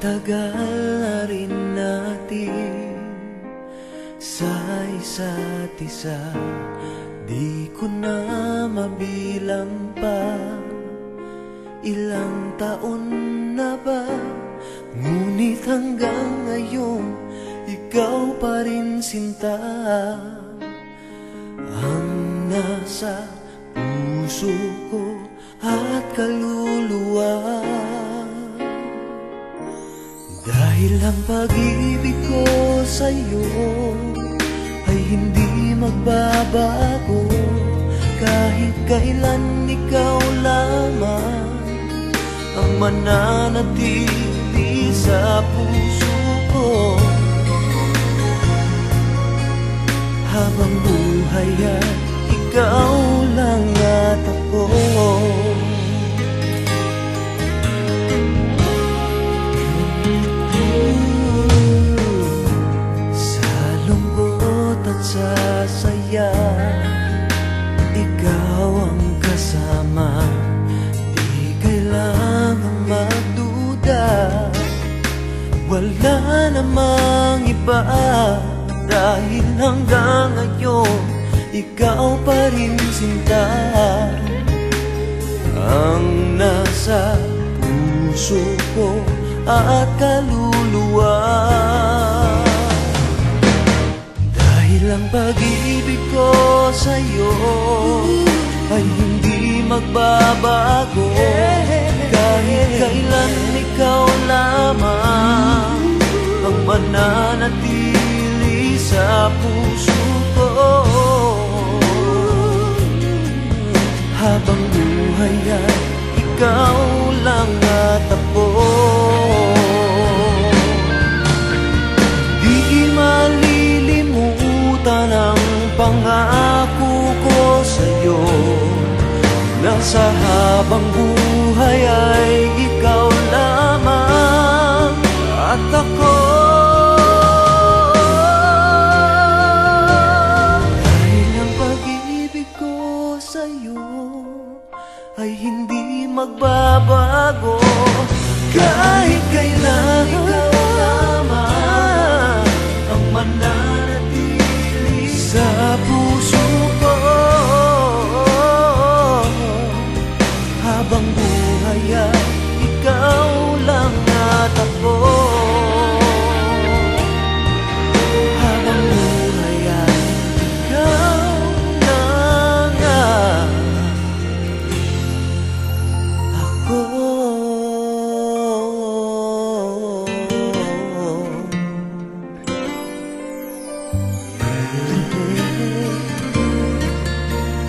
tagal na rin natin sa isa't isa, di ko na mabilang pa. Ilang taon na ba, ngunit hanggang ngayon ikaw pa rin sinta ang nasa puso ko at kaluluwa. Dahil ang pag-ibig ko sa'yo ay hindi magbabago, kahit kailan ikaw lamang ang mananatili sa puso ko. Habang buhay ay ikaw lang at ako. Sa lungkot at sa saya, ikaw ang kasama. Di kailangang magduda, wala namang iba. Dahil hanggang ngayon ikaw pa rin sinta ang nasa puso ko at kaluluwa. Dahil ang pag-ibig ko sa'yo ay hindi magbabago, kahit kailan ikaw lamang ang mananatili sa puso ko. Habang buhay ay ikaw lang at ako. Di malilimutan ang pangako ko sa'yo, na sa habang buhay ay ikaw lamang at ako. Ay hindi magbabago, kahit kailan ikaw lamang ang mananatili sa puso ko. Habang buhay ay ikaw lang at ako. Habang buhay ay ikaw lang at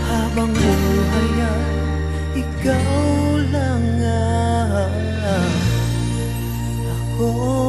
habang buhay ay ikaw lang ako.